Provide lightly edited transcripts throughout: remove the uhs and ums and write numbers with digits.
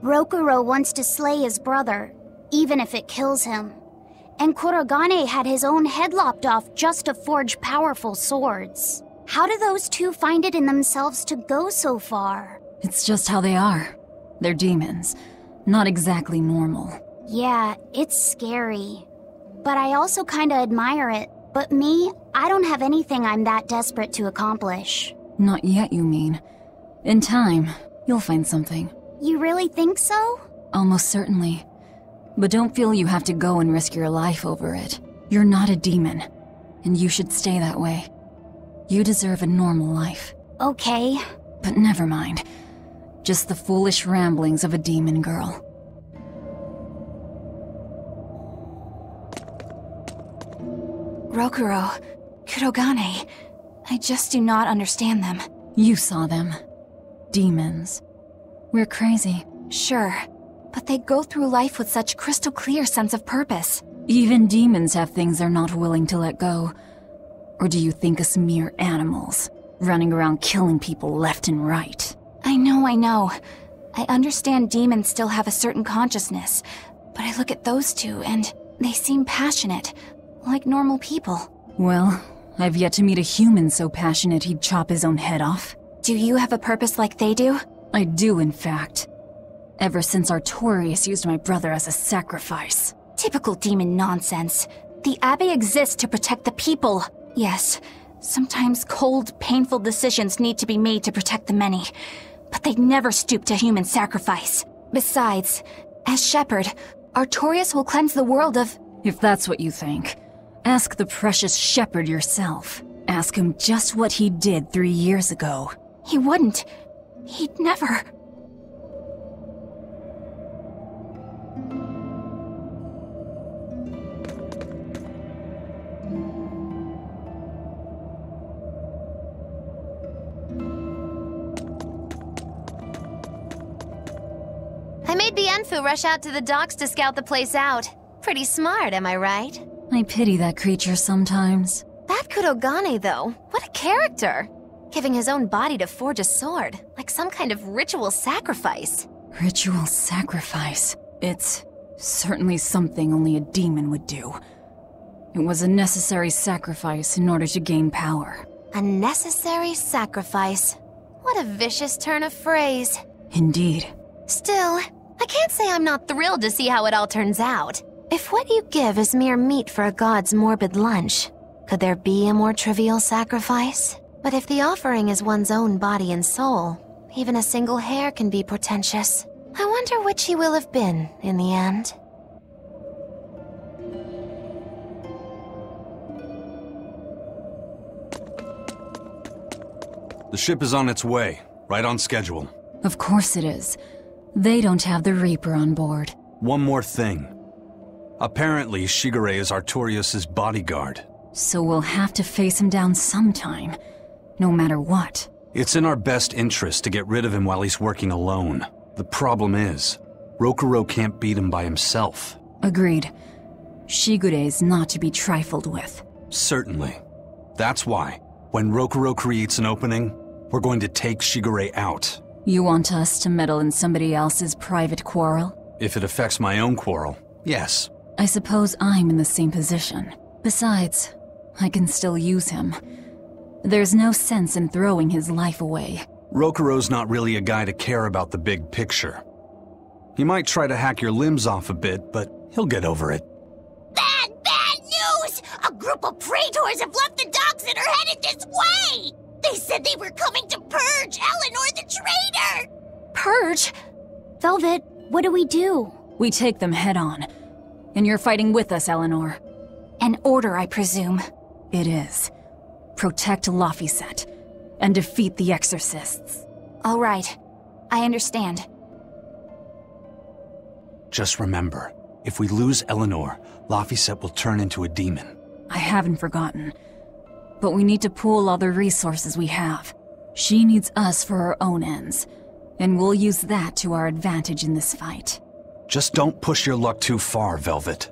Rokuro wants to slay his brother, even if it kills him. And Kurogane had his own head lopped off just to forge powerful swords. How do those two find it in themselves to go so far? It's just how they are. They're demons. Not exactly normal. Yeah, it's scary. But I also kinda admire it. But me, I don't have anything I'm that desperate to accomplish. Not yet, you mean. In time, you'll find something. You really think so? Almost certainly. But don't feel you have to go and risk your life over it. You're not a demon, and you should stay that way. You deserve a normal life. Okay. But never mind. Just the foolish ramblings of a demon girl. Rokuro, Kurogane, I just do not understand them. You saw them. Demons. We're crazy. Sure, but they go through life with such crystal clear sense of purpose. Even demons have things they're not willing to let go. Or do you think us mere animals, running around killing people left and right? I know. I understand demons still have a certain consciousness, but I look at those two and they seem passionate, like normal people. Well, I've yet to meet a human so passionate he'd chop his own head off. Do you have a purpose like they do? I do, in fact. Ever since Artorius used my brother as a sacrifice. Typical demon nonsense. The Abbey exists to protect the people. Yes, sometimes cold, painful decisions need to be made to protect the many. But they'd never stoop to human sacrifice. Besides, as shepherd, Artorius will cleanse the world of... If that's what you think, ask the precious shepherd yourself. Ask him just what he did 3 years ago. He wouldn't. He'd never... I made the Enfu rush out to the docks to scout the place out. Pretty smart, am I right? I pity that creature sometimes. That Kurogane, though, what a character! Giving his own body to forge a sword, like some kind of ritual sacrifice. Ritual sacrifice. It's certainly something only a demon would do. It was a necessary sacrifice in order to gain power. A necessary sacrifice. What a vicious turn of phrase. Indeed. Still, I can't say I'm not thrilled to see how it all turns out. If what you give is mere meat for a god's morbid lunch, could there be a more trivial sacrifice? But if the offering is one's own body and soul, even a single hair can be portentous. I wonder which he will have been in the end. The ship is on its way, right on schedule. Of course it is. They don't have the Reaper on board. One more thing. Apparently, Shigure is Artorius' bodyguard. So we'll have to face him down sometime, no matter what. It's in our best interest to get rid of him while he's working alone. The problem is, Rokuro can't beat him by himself. Agreed. Shigure is not to be trifled with. Certainly. That's why, when Rokuro creates an opening, we're going to take Shigure out. You want us to meddle in somebody else's private quarrel? If it affects my own quarrel, yes. I suppose I'm in the same position. Besides, I can still use him. There's no sense in throwing his life away. Rokuro's not really a guy to care about the big picture. He might try to hack your limbs off a bit, but he'll get over it. Bad news! A group of praetors have left the docks and are headed this way! They said they were coming to purge Eleanor the traitor! Purge? Velvet, what do we do? We take them head on. And you're fighting with us, Eleanor. An order, I presume. It is. Protect Laphicet and defeat the exorcists. All right. I understand. Just remember, if we lose Eleanor, Laphicet will turn into a demon. I haven't forgotten. But we need to pool all the resources we have. She needs us for her own ends, and we'll use that to our advantage in this fight. Just don't push your luck too far, Velvet.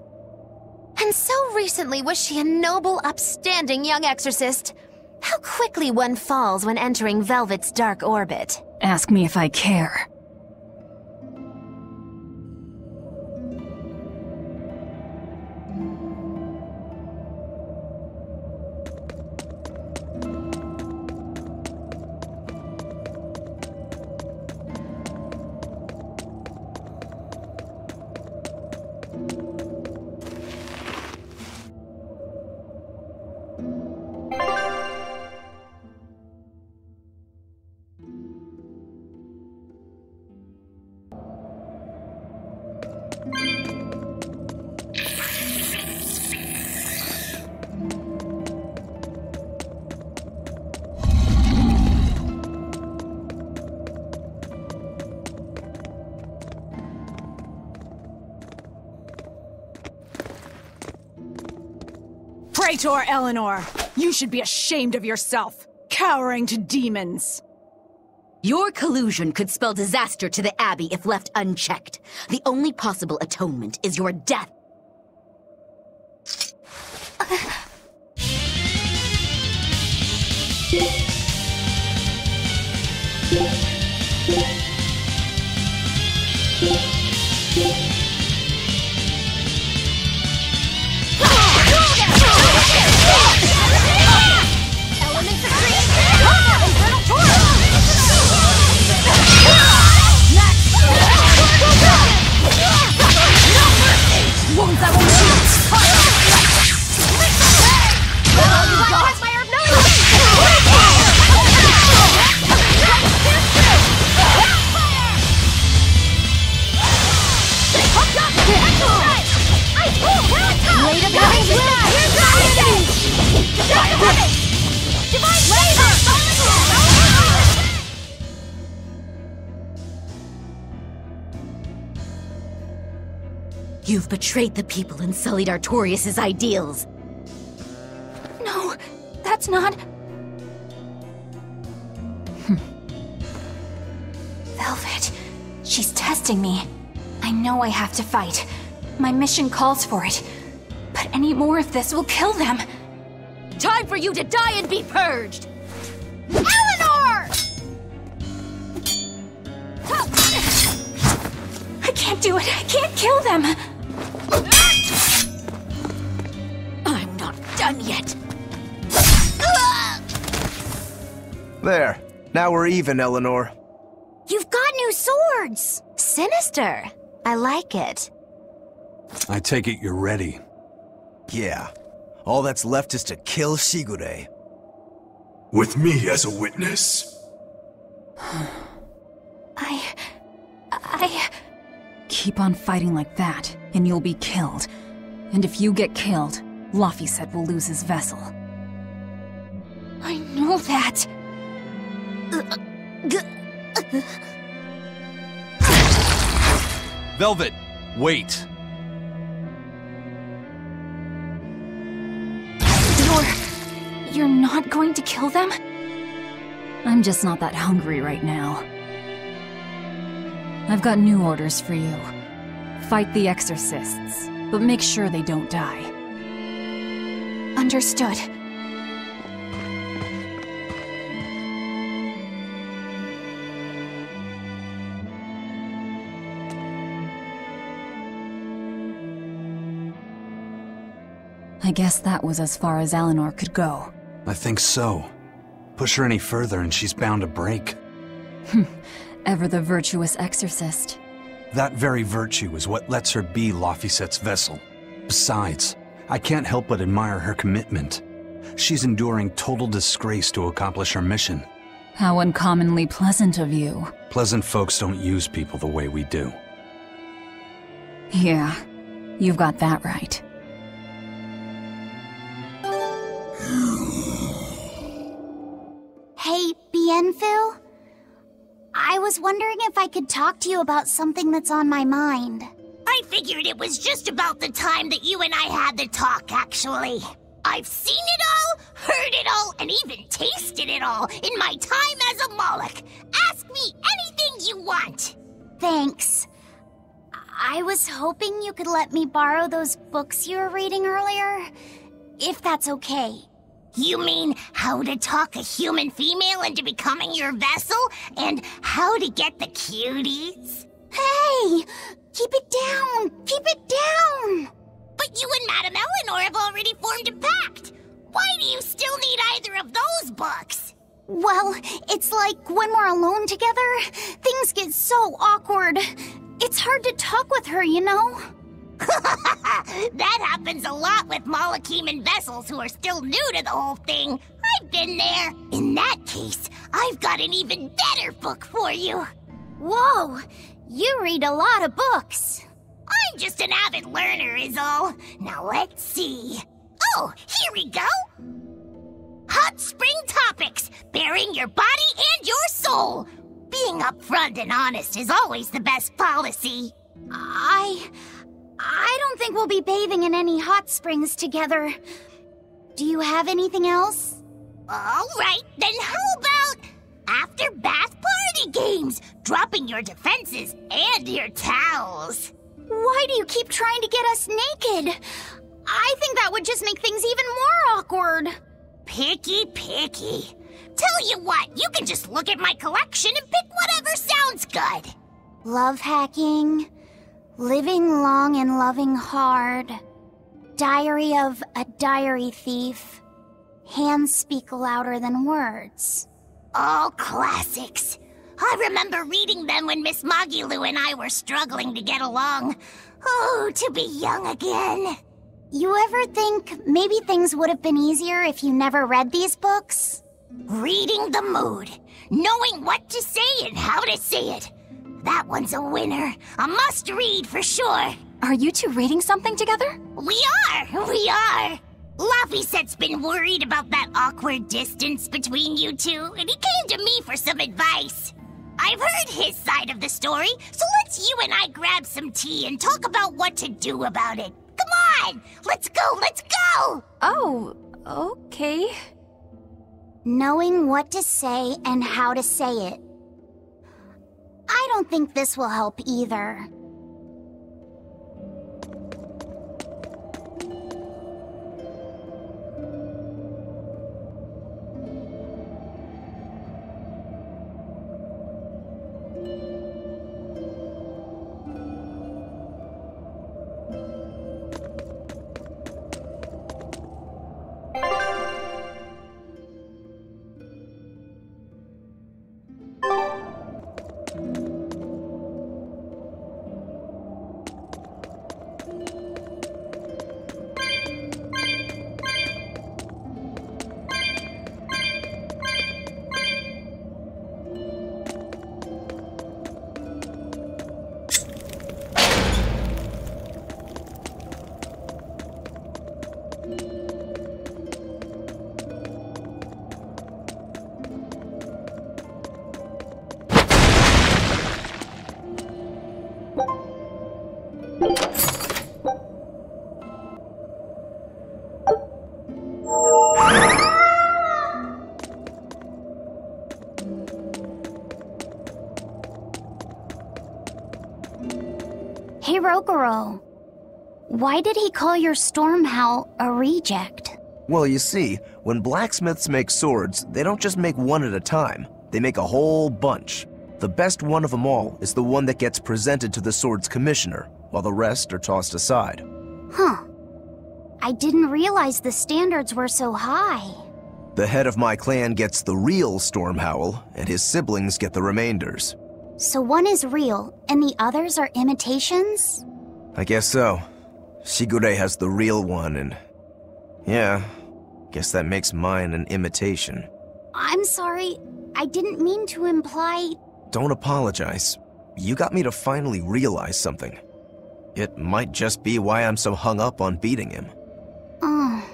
And so recently was she a noble, upstanding young exorcist. How quickly one falls when entering Velvet's dark orbit. Ask me if I care. Praetor Eleanor, you should be ashamed of yourself, cowering to demons. Your collusion could spell disaster to the Abbey if left unchecked. The only possible atonement is your death. You've betrayed the people and sullied Artorius' ideals. No, that's not... Velvet, she's testing me. I know I have to fight. My mission calls for it. But any more of this will kill them. Time for you to die and be purged! Eleanor! I can't do it. I can't kill them. I'm not done yet. There. Now we're even, Eleanor. You've got new swords! Sinister. I like it. I take it you're ready. Yeah. All that's left is to kill Shigure. With me as a witness? I... Keep on fighting like that, and you'll be killed. And if you get killed, Laphicet will lose his vessel. I know that. Velvet, wait. You're not going to kill them? I'm just not that hungry right now. I've got new orders for you. Fight the exorcists, but make sure they don't die. Understood. I guess that was as far as Eleanor could go. I think so. Push her any further and she's bound to break. Ever the virtuous exorcist. That very virtue is what lets her be Laphicet's vessel. Besides, I can't help but admire her commitment. She's enduring total disgrace to accomplish her mission. How uncommonly pleasant of you. Pleasant folks don't use people the way we do. Yeah, you've got that right. Hey, Bienfil? I was wondering if I could talk to you about something that's on my mind. I figured it was just about the time that you and I had the talk, actually. I've seen it all, heard it all, and even tasted it all in my time as a Moloch. Ask me anything you want. Thanks. I was hoping you could let me borrow those books you were reading earlier, if that's okay. You mean how to talk a human female into becoming your vessel, and how to get the cuties? Hey! Keep it down! Keep it down! But you and Madame Eleanor have already formed a pact. Why do you still need either of those books? Well, it's like when we're alone together, things get so awkward. It's hard to talk with her, you know? That happens a lot with Molocheman vessels who are still new to the whole thing. I've been there. In that case, I've got an even better book for you. Whoa! You read a lot of books. I'm just an avid learner is all. Now let's see. Oh, here we go. Hot spring topics, bearing your body and your soul. Being upfront and honest is always the best policy. I don't think we'll be bathing in any hot springs together. Do you have anything else? All right, then how about after bath party games, dropping your defenses and your towels? Why do you keep trying to get us naked? I think that would just make things even more awkward. Picky. Tell you what, you can just look at my collection and pick whatever sounds good. Love hacking, living long and loving hard, diary of a diary thief, hands speak louder than words. All classics. I remember reading them when Miss Magilu and I were struggling to get along. Oh, to be young again. You ever think maybe things would have been easier if you never read these books? Reading the mood, knowing what to say and how to say it. That one's a winner. A must-read for sure. Are you two reading something together? We are. Laffysette's been worried about that awkward distance between you two, and he came to me for some advice. I've heard his side of the story, so let's you and I grab some tea and talk about what to do about it. Come on, let's go! Oh, okay. Knowing what to say and how to say it. I don't think this will help either. Hey, Rogoro. Why did he call your storm howl a reject? Well, you see, when blacksmiths make swords, they don't just make one at a time. They make a whole bunch. The best one of them all is the one that gets presented to the sword's commissioner, while the rest are tossed aside. Huh. I didn't realize the standards were so high. The head of my clan gets the real storm howl, and his siblings get the remainders. So one is real, and the others are imitations? I guess so. Shigure has the real one, and... yeah, guess that makes mine an imitation. I'm sorry, I didn't mean to imply... Don't apologize. You got me to finally realize something. It might just be why I'm so hung up on beating him. Oh.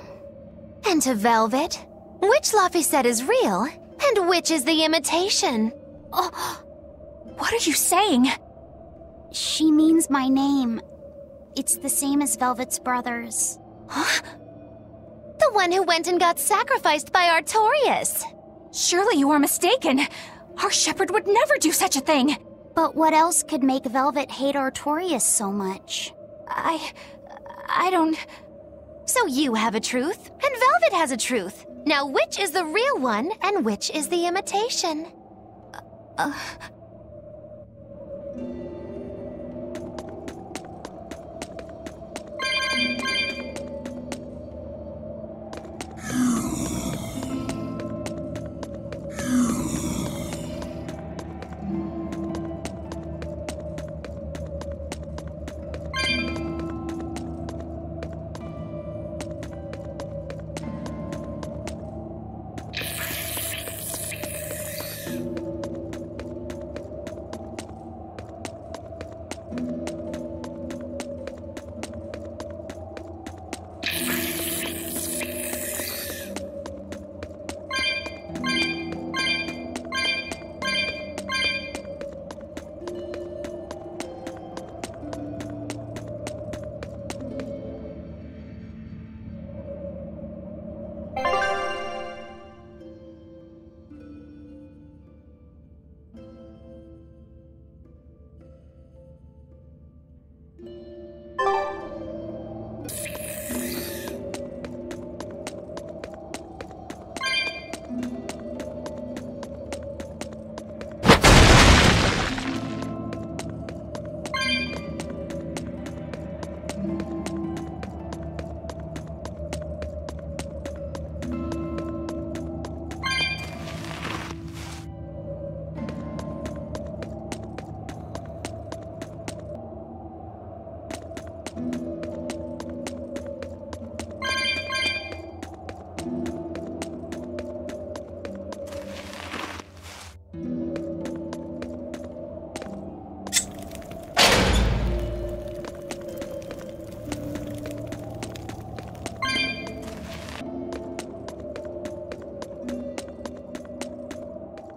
And to Velvet, which Laffysette is real, and which is the imitation? Oh, what are you saying? She means my name. It's the same as Velvet's brothers. Huh? The one who went and got sacrificed by Artorias. Surely you are mistaken. Our shepherd would never do such a thing. But what else could make Velvet hate Artorias so much? I don't... So you have a truth, and Velvet has a truth. Now which is the real one, and which is the imitation?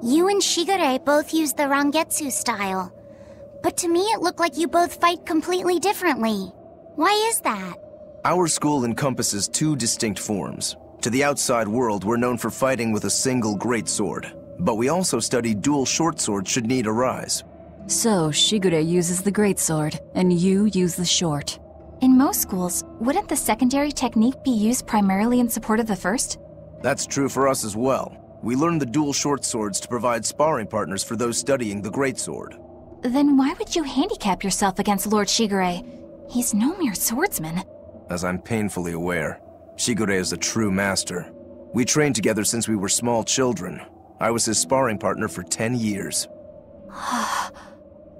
You and Shigure both use the Rangetsu style. But to me it looked like you both fight completely differently. Why is that? Our school encompasses two distinct forms. To the outside world, we're known for fighting with a single greatsword. But we also study dual short swords should need arise. So, Shigure uses the greatsword, and you use the short. In most schools, wouldn't the secondary technique be used primarily in support of the first? That's true for us as well. We learn the dual short swords to provide sparring partners for those studying the greatsword. Then why would you handicap yourself against Lord Shigure? He's no mere swordsman. As I'm painfully aware, Shigure is a true master. We trained together since we were small children. I was his sparring partner for 10 years.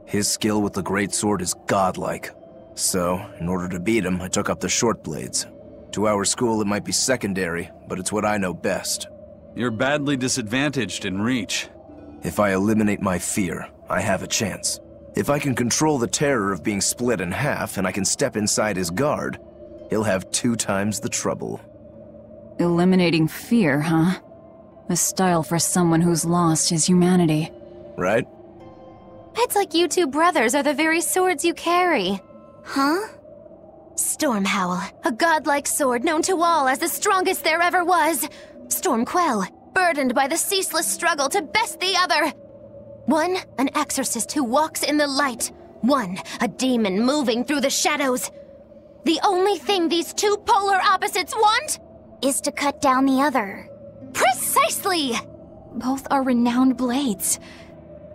His skill with the greatsword is godlike. So, in order to beat him, I took up the short blades. To our school, it might be secondary, but it's what I know best. You're badly disadvantaged in reach. If I eliminate my fear, I have a chance. If I can control the terror of being split in half and I can step inside his guard, he'll have 2 times the trouble. Eliminating fear, huh? A style for someone who's lost his humanity. Right? It's like you two brothers are the very swords you carry. Huh? Stormhowl, a godlike sword known to all as the strongest there ever was. Stormquell, burdened by the ceaseless struggle to best the other. One, an exorcist who walks in the light. One, a demon moving through the shadows. The only thing these two polar opposites want is to cut down the other. Precisely! Both are renowned blades.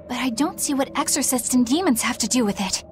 But I don't see what exorcists and demons have to do with it.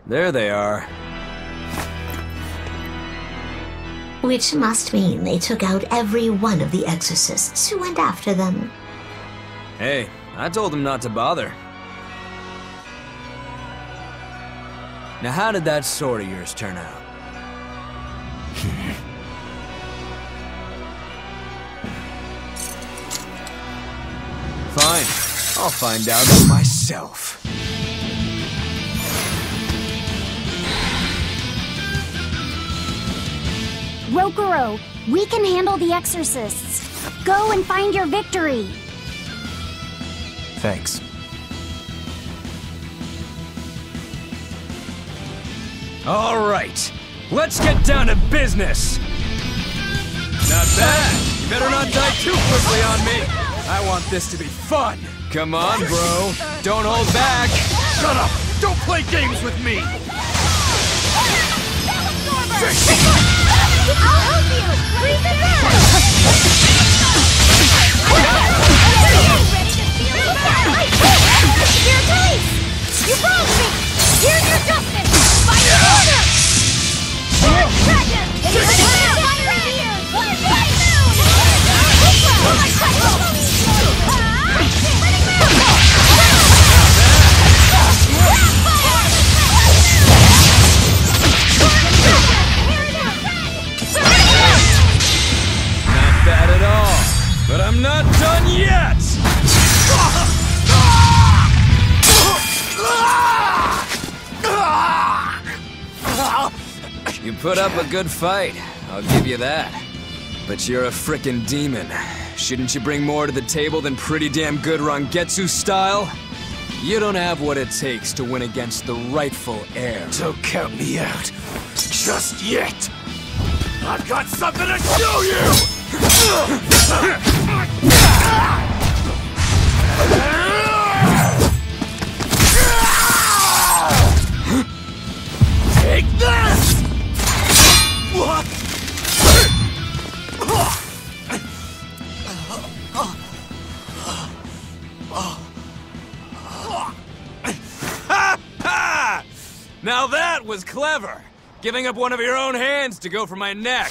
There they are. Which must mean they took out every one of the exorcists who went after them. Hey, I told them not to bother. Now how did that sword of yours turn out? Fine, I'll find out for myself. Rokuro, we can handle the exorcists. Go and find your victory. Thanks. All right, let's get down to business. Not bad. You better not die too quickly on me. I want this to be fun. Come on, bro. Don't hold back. Shut up. Don't play games with me. I'll help you! Freeze it back! Ready to feel it back! You put up a good fight, I'll give you that. But you're a frickin' demon. Shouldn't you bring more to the table than pretty damn good Rangetsu style? You don't have what it takes to win against the rightful heir. Don't count me out. Just yet. I've got something to show you! Take this! Now that was clever! Giving up one of your own hands to go for my neck.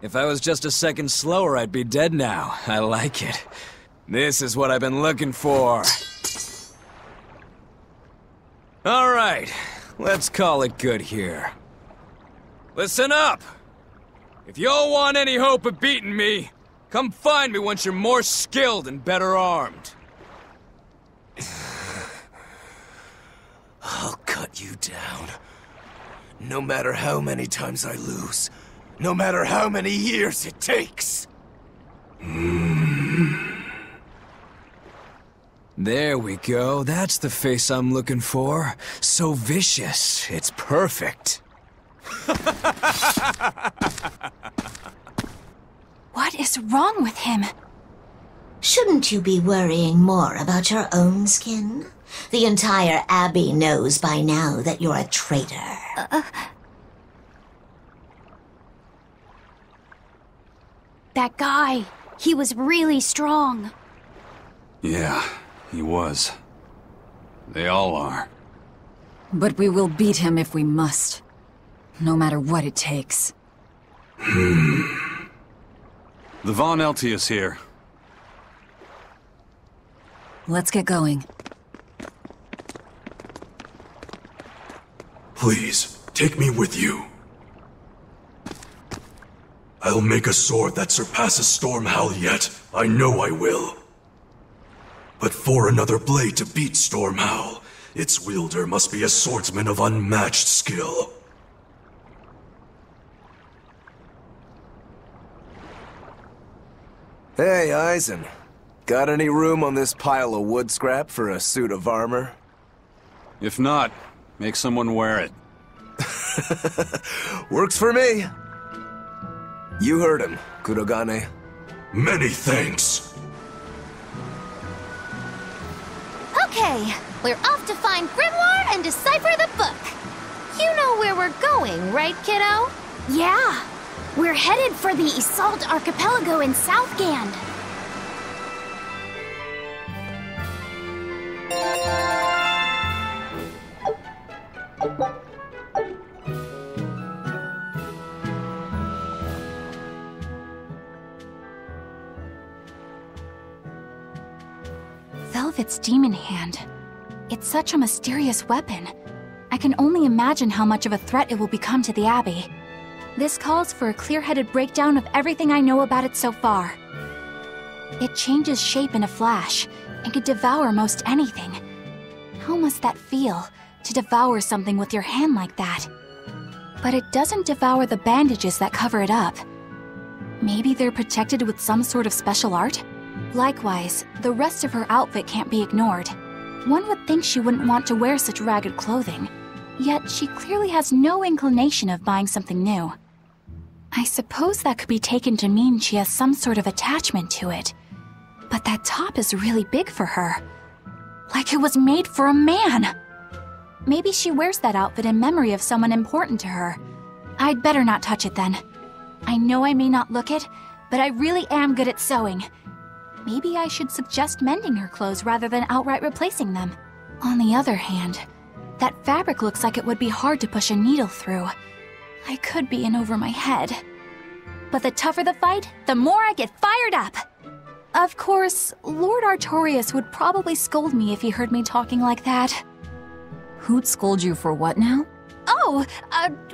If I was just a second slower, I'd be dead now. I like it. This is what I've been looking for. Alright, let's call it good here. Listen up! If y'all want any hope of beating me, come find me once you're more skilled and better armed. I'll cut you down. No matter how many times I lose. No matter how many years it takes. There we go. That's the face I'm looking for. So vicious. It's perfect. What is wrong with him? Shouldn't you be worrying more about your own skin? The entire Abbey knows by now that you're a traitor. That guy, he was really strong. Yeah, he was. They all are. But we will beat him if we must. No matter what it takes. The Von Eltius here. Let's get going. Please, take me with you. I'll make a sword that surpasses Stormhowl yet. I know I will. But for another blade to beat Stormhowl, its wielder must be a swordsman of unmatched skill. Hey, Eisen. Got any room on this pile of wood scrap for a suit of armor? If not, make someone wear it. Works for me. You heard him, Kurogane. Many thanks. Okay, we're off to find Grimoire and decipher the book. You know where we're going, right, kiddo? Yeah, we're headed for the Isolde Archipelago in Southgand. Velvet's demon hand. It's such a mysterious weapon. I can only imagine how much of a threat it will become to the Abbey. This calls for a clear-headed breakdown of everything I know about it so far. It changes shape in a flash, and could devour most anything. How must that feel, to devour something with your hand like that? But it doesn't devour the bandages that cover it up. Maybe they're protected with some sort of special art? Likewise, the rest of her outfit can't be ignored. One would think she wouldn't want to wear such ragged clothing, yet she clearly has no inclination of buying something new. I suppose that could be taken to mean she has some sort of attachment to it. But that top is really big for her. Like it was made for a man. Maybe she wears that outfit in memory of someone important to her. I'd better not touch it then. I know I may not look it, but I really am good at sewing. Maybe I should suggest mending her clothes rather than outright replacing them. On the other hand, that fabric looks like it would be hard to push a needle through. I could be in over my head. But the tougher the fight, the more I get fired up! Of course, Lord Artorias would probably scold me if he heard me talking like that. Who'd scold you for what now? Oh,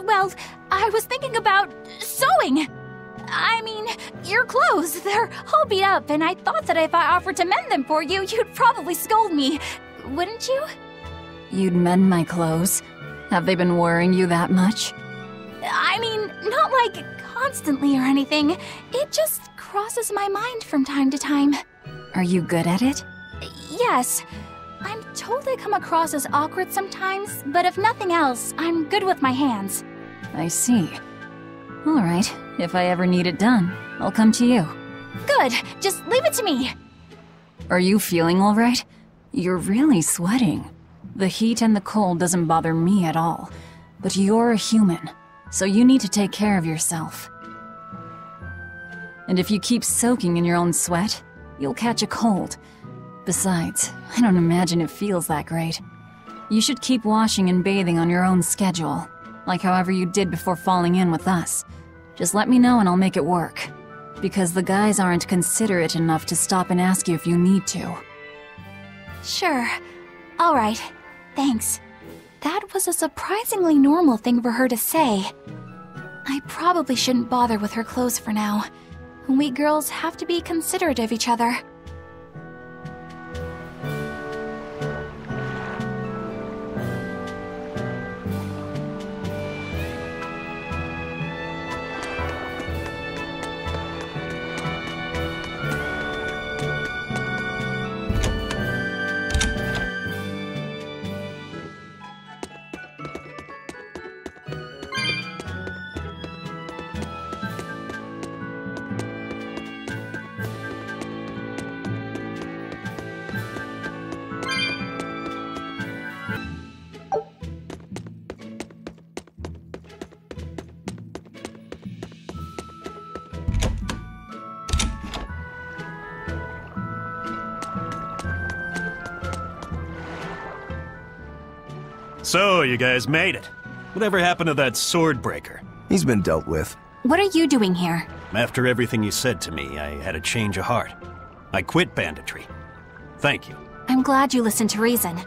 well, I was thinking about sewing! I mean, your clothes, they're all beat up, and I thought that if I offered to mend them for you, you'd probably scold me. Wouldn't you? You'd mend my clothes? Have they been worrying you that much? I mean, not like constantly or anything. It just crosses my mind from time to time. Are you good at it? Yes. I'm told I come across as awkward sometimes, but if nothing else, I'm good with my hands. I see. Alright, if I ever need it done, I'll come to you. Good, just leave it to me. Are you feeling alright? You're really sweating. The heat and the cold doesn't bother me at all. But you're a human, so you need to take care of yourself. And if you keep soaking in your own sweat, you'll catch a cold. Besides, I don't imagine it feels that great. You should keep washing and bathing on your own schedule, like however you did before falling in with us. Just let me know and I'll make it work. Because the guys aren't considerate enough to stop and ask you if you need to. Sure. Alright. Thanks. That was a surprisingly normal thing for her to say. I probably shouldn't bother with her clothes for now. We girls have to be considerate of each other. So, you guys made it. Whatever happened to that sword breaker? He's been dealt with. What are you doing here? After everything you said to me, I had a change of heart. I quit banditry. Thank you. I'm glad you listened to reason.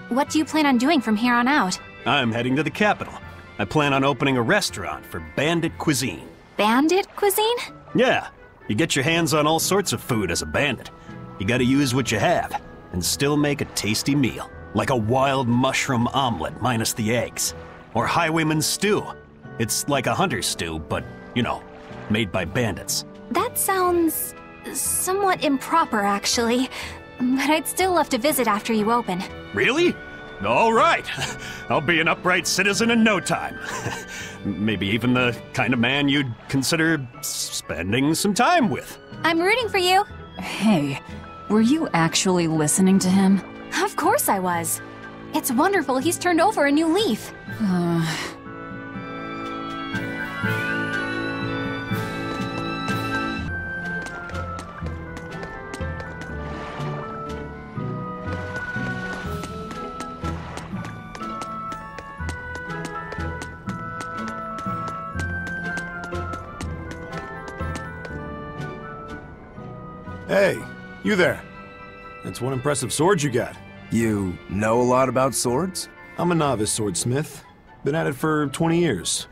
What do you plan on doing from here on out? I'm heading to the capital. I plan on opening a restaurant for bandit cuisine. Bandit cuisine? Yeah, you get your hands on all sorts of food as a bandit. You gotta use what you have, and still make a tasty meal. Like a wild mushroom omelet minus the eggs. Or highwayman's stew. It's like a hunter's stew, but, you know, made by bandits. That sounds somewhat improper, actually. But I'd still love to visit after you open. Really? All right. I'll be an upright citizen in no time. Maybe even the kind of man you'd consider spending some time with. I'm rooting for you. Hey, were you actually listening to him? Of course I was. It's wonderful he's turned over a new leaf. Hey, you there. That's one impressive sword you got. You know a lot about swords? I'm a novice swordsmith. Been at it for 20 years.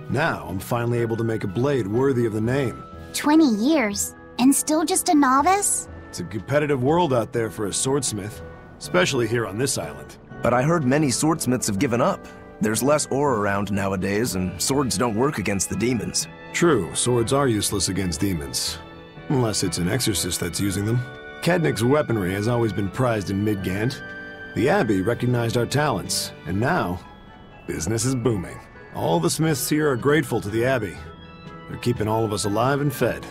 Now, I'm finally able to make a blade worthy of the name. 20 years? And still just a novice? It's a competitive world out there for a swordsmith, especially here on this island. But I heard many swordsmiths have given up. There's less ore around nowadays, and swords don't work against the demons. True, swords are useless against demons. Unless it's an exorcist that's using them. Kadnik's weaponry has always been prized in Midgant. The Abbey recognized our talents, and now, business is booming. All the smiths here are grateful to the Abbey. They're keeping all of us alive and fed.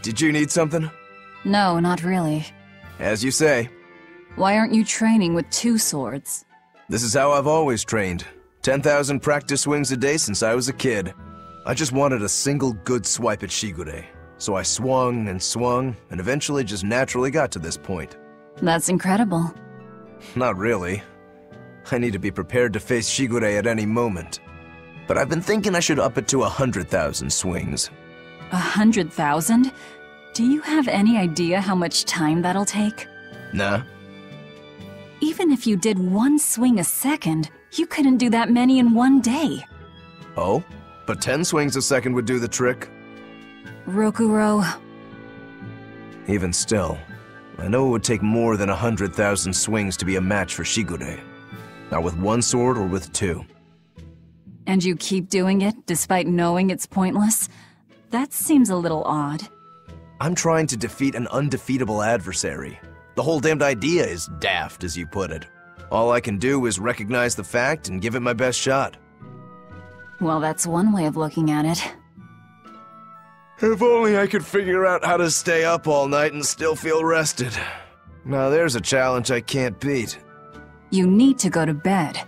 Did you need something? No, not really. As you say. Why aren't you training with 2 swords? This is how I've always trained. 10,000 practice swings a day since I was a kid. I just wanted a single good swipe at Shigure. So I swung, and eventually just naturally got to this point. That's incredible. Not really. I need to be prepared to face Shigure at any moment. But I've been thinking I should up it to 100,000 swings. 100,000? Do you have any idea how much time that'll take? Nah. Even if you did one swing a second, you couldn't do that many in one day. Oh? But 10 swings a second would do the trick. Rokuro. Even still, I know it would take more than 100,000 swings to be a match for Shigure. Not with one sword or with two. And you keep doing it despite knowing it's pointless? That seems a little odd. I'm trying to defeat an undefeatable adversary. The whole damned idea is daft, as you put it. All I can do is recognize the fact and give it my best shot. Well, that's one way of looking at it. If only I could figure out how to stay up all night and still feel rested. Now there's a challenge I can't beat. You need to go to bed.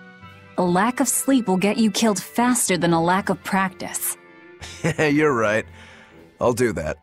A lack of sleep will get you killed faster than a lack of practice. You're right. I'll do that.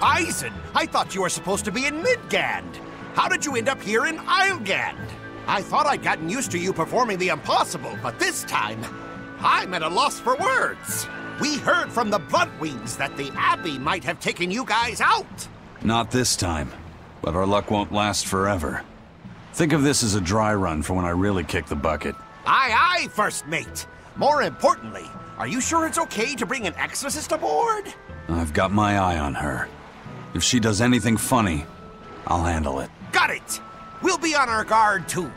Eisen, I thought you were supposed to be in Midgand. How did you end up here in Islegand? I thought I'd gotten used to you performing the impossible, but this time, I'm at a loss for words. We heard from the Bloodwings that the Abbey might have taken you guys out. Not this time, but our luck won't last forever. Think of this as a dry run for when I really kick the bucket. Aye, aye, First Mate. More importantly, are you sure it's okay to bring an exorcist aboard? I've got my eye on her. If she does anything funny, I'll handle it. Got it! We'll be on our guard, too.